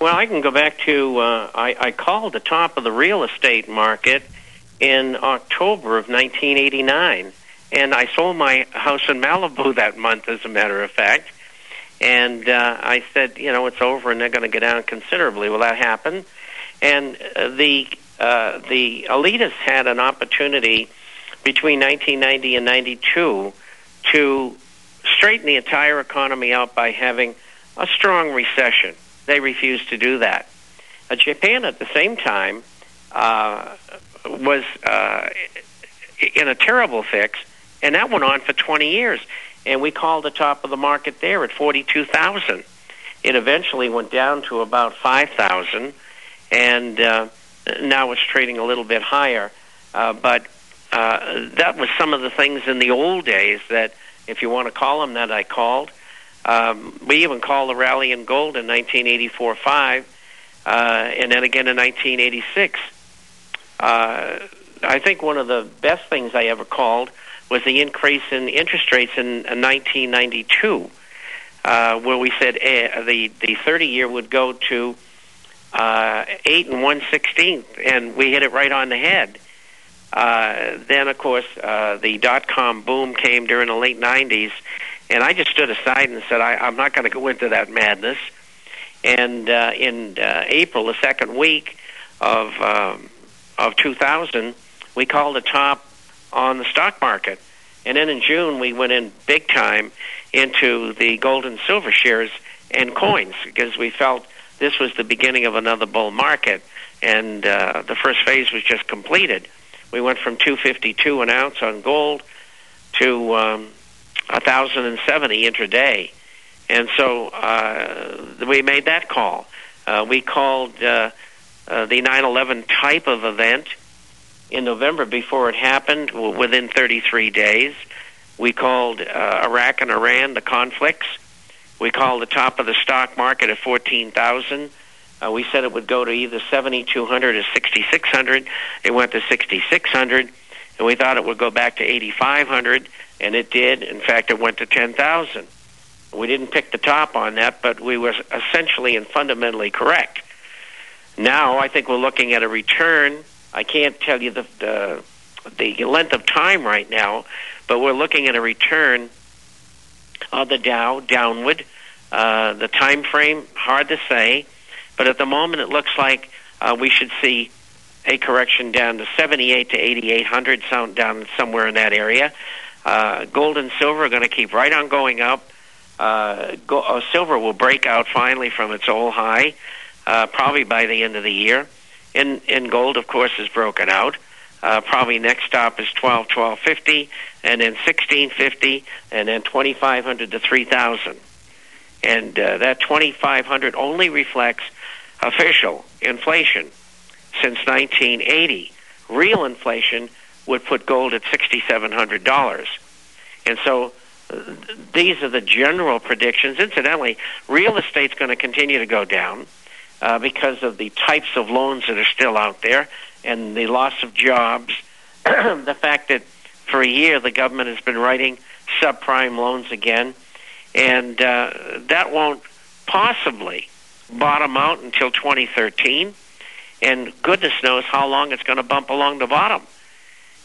Well, I can go back to, I called the top of the real estate market in October of 1989, and I sold my house in Malibu that month, as a matter of fact. And I said, it's over, and they're going to go down considerably. Well, that happened, and the elitists had an opportunity between 1990 and 92 to straighten the entire economy out by having a strong recession. They refused to do that. Japan, at the same time, was in a terrible fix, and that went on for 20 years. And we called the top of the market there at 42,000. It eventually went down to about 5,000, and now it's trading a little bit higher. But that was some of the things in the old days that, if you want to call them that, I called. We even called the rally in gold in 1984-5, and then again in 1986. I think one of the best things I ever called was the increase in interest rates in 1992, where we said the 30-year would go to 8 1/16, and we hit it right on the head. Then, of course, the dot-com boom came during the late 90s, and I just stood aside and said, I'm not going to go into that madness. And in April, the second week of 2000, we called the top on the stock market. And then in June, we went in big time into the gold and silver shares and coins, because we felt this was the beginning of another bull market, and the first phase was just completed. We went from $252 an ounce on gold to $1,070 intraday, and so we made that call. We called the 9/11 type of event in November before it happened, within 33 days. We called Iraq and Iran, the conflicts. We called the top of the stock market at 14,000. We said it would go to either 7,200 or 6,600. It went to 6,600, and we thought it would go back to 8,500, and it did. In fact, it went to 10,000. We didn't pick the top on that, but we were essentially and fundamentally correct. Now, I think we're looking at a return. I can't tell you the length of time right now, but we're looking at a return of the Dow downward. The time frame, hard to say, but at the moment it looks like we should see a correction down to 78 to 8,800, down somewhere in that area. Gold and silver are going to keep right on going up. Silver will break out finally from its old high, probably by the end of the year. And gold, of course, is broken out. Probably next stop is 1250, and then 1650, and then 2500 to 3000. And that 2500 only reflects official inflation since 1980. Real inflation would put gold at $6,700. And so these are the general predictions. Incidentally, real estate's going to continue to go down because of the types of loans that are still out there and the loss of jobs. The fact that for a year the government has been writing subprime loans again, and that won't possibly bottom out until 2013, and goodness knows how long it's going to bump along the bottom.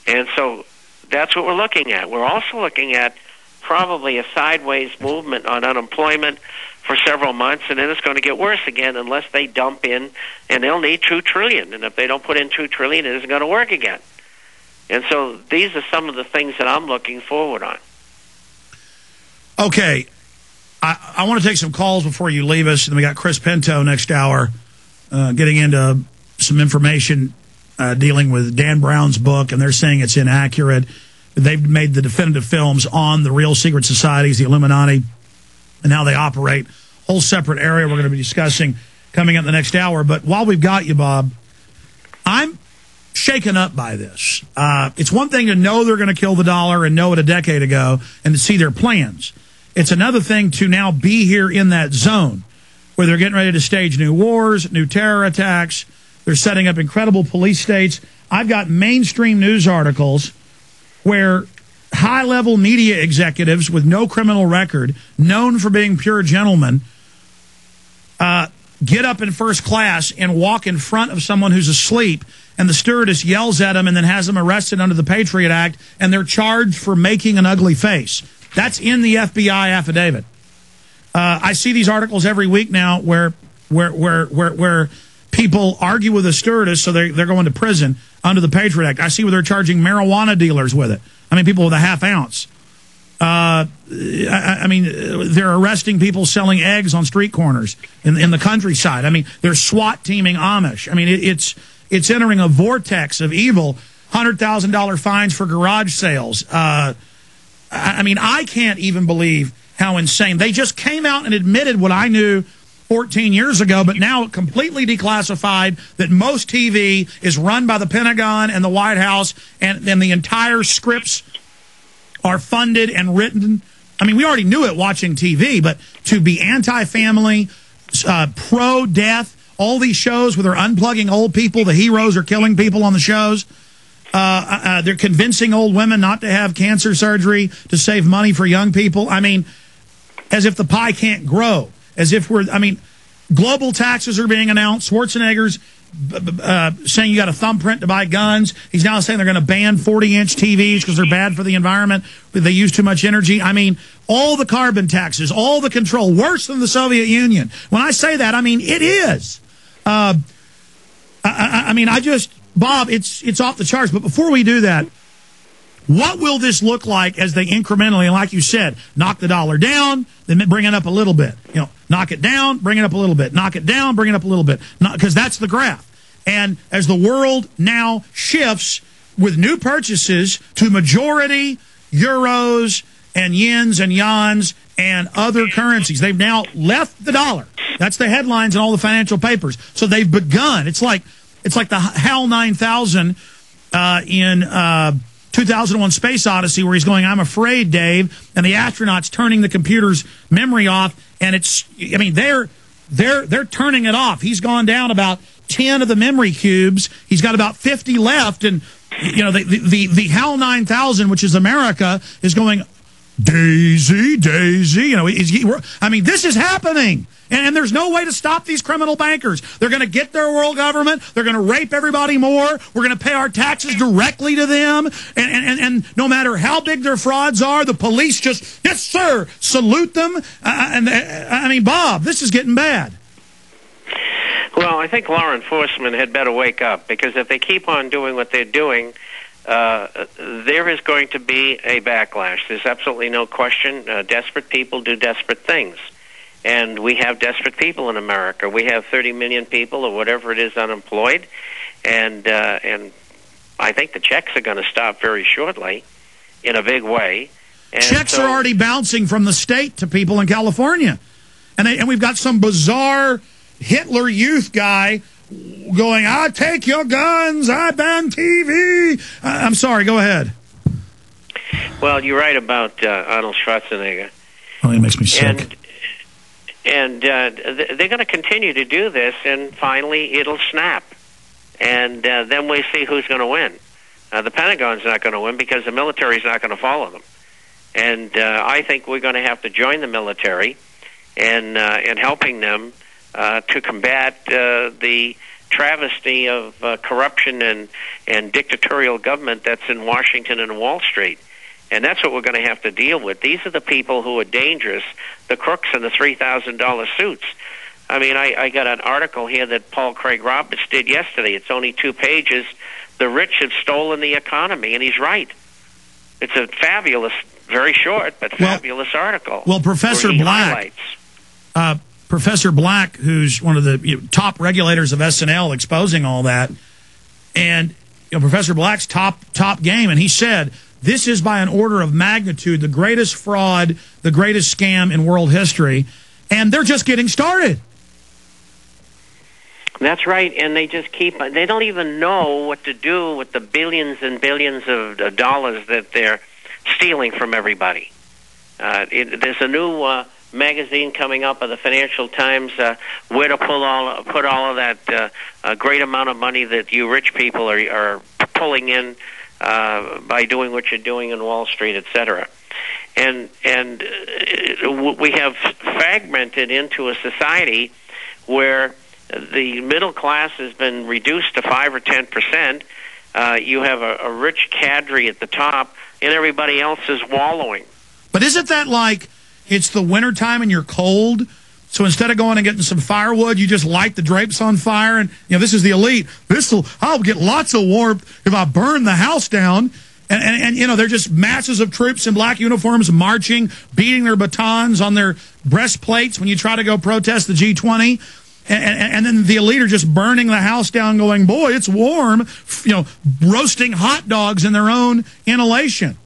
And so that's what we're looking at. We're also looking at probably a sideways movement on unemployment for several months, and then it's going to get worse again unless they dump in, and they'll need $2 trillion. And if they don't put in $2 trillion, it isn't going to work again. And so these are some of the things that I'm looking forward on. Okay. I want to take some calls before you leave us, and we got Chris Pinto next hour getting into some information dealing with Dan Brown's book, and they're saying it's inaccurate. They've made the definitive films on the real secret societies, the Illuminati, and how they operate. Whole separate area we're going to be discussing coming up the next hour. But while we've got you, Bob, I'm shaken up by this. It's one thing to know they're going to kill the dollar and know it a decade ago and to see their plans. It's another thing to now be here in that zone where they're getting ready to stage new wars, new terror attacks. They're setting up incredible police states. I've got mainstream news articles where high-level media executives with no criminal record, known for being pure gentlemen, get up in first class and walk in front of someone who's asleep, and the stewardess yells at them and then has them arrested under the Patriot Act, and they're charged for making an ugly face. That's in the FBI affidavit. I see these articles every week now where people argue with a stewardess, so they're going to prison under the Patriot Act. I see where they're charging marijuana dealers with it. I mean, people with a half ounce. I mean, they're arresting people selling eggs on street corners in the countryside. I mean, they're SWAT teaming Amish. I mean, it's entering a vortex of evil. $100,000 fines for garage sales. I mean, I can't even believe how insane. They just came out and admitted what I knew 14 years ago, but now completely declassified, that most TV is run by the Pentagon and the White House, and then the entire scripts are funded and written. I mean, we already knew it watching TV, but to be anti-family, pro-death, all these shows where they're unplugging old people, the heroes are killing people on the shows. They're convincing old women not to have cancer surgery to save money for young people. I mean, as if the pie can't grow. As if I mean, global taxes are being announced. Schwarzenegger's saying you got a thumbprint to buy guns. He's now saying they're going to ban 40-inch TVs because they're bad for the environment. They use too much energy. I mean, all the carbon taxes, all the control, worse than the Soviet Union. When I say that, I mean, it is. I mean, Bob, it's off the charts. But before we do that, what will this look like as they incrementally, like you said, knock the dollar down, then bring it up a little bit? You know, knock it down, bring it up a little bit. Knock it down, bring it up a little bit. Because that's the graph. And as the world now shifts with new purchases to majority euros and yens and yans and other currencies, they've now left the dollar. That's the headlines in all the financial papers. So they've begun. It's like the HAL 9000 in 2001 Space Odyssey, where he's going, "I'm afraid, Dave," and the astronaut's turning the computer's memory off, and I mean, they're turning it off. He's gone down about 10 of the memory cubes. He's got about 50 left, and you know, the HAL 9000, which is America, is going, "Daisy, Daisy." You know, I mean, this is happening. And there's no way to stop these criminal bankers. They're going to get their world government. They're going to rape everybody more. We're going to pay our taxes directly to them. And no matter how big their frauds are, the police just, yes, sir, salute them. I mean, Bob, this is getting bad. Well, I think law enforcement had better wake up, because if they keep on doing what they're doing, there is going to be a backlash. There's absolutely no question. Desperate people do desperate things. And we have desperate people in America. We have 30 million people or whatever it is unemployed, and I think the checks are going to stop very shortly, in a big way. And checks are already bouncing from the state to people in California, and we've got some bizarre Hitler Youth guy going, "I take your guns, I ban TV." I'm sorry. Go ahead. Well, you're right about Arnold Schwarzenegger. Oh, it makes me sick. And they're going to continue to do this, and finally it'll snap. And then we see who's going to win. The Pentagon's not going to win because the military's not going to follow them. And I think we're going to have to join the military in helping them to combat the travesty of corruption and dictatorial government that's in Washington and Wall Street. And that's what we're going to have to deal with. These are the people who are dangerous, the crooks in the $3,000 suits. I mean, I got an article here that Paul Craig Roberts did yesterday. It's only 2 pages. The rich have stolen the economy, and he's right. It's a fabulous, very short, but fabulous article. Well, Professor Black, who's one of the top regulators of SNL, exposing all that, and Professor Black's top game, and he said, this is by an order of magnitude the greatest fraud, the greatest scam in world history, and they're just getting started. That's right, and they just they don't even know what to do with the billions and billions of dollars that they're stealing from everybody. There's a new magazine coming up of the Financial Times, where to put all of that great amount of money that you rich people are pulling in by doing what you're doing in Wall Street, etc. And we have fragmented into a society where the middle class has been reduced to 5 or 10%. You have a rich cadre at the top, and everybody else is wallowing. But isn't that like it's the wintertime and you're cold? So instead of going and getting some firewood, you just light the drapes on fire. And, this is the elite. I'll get lots of warmth if I burn the house down. And they're just masses of troops in black uniforms marching, beating their batons on their breastplates when you try to go protest the G20. And then the elite are just burning the house down going, boy, it's warm, roasting hot dogs in their own inhalation.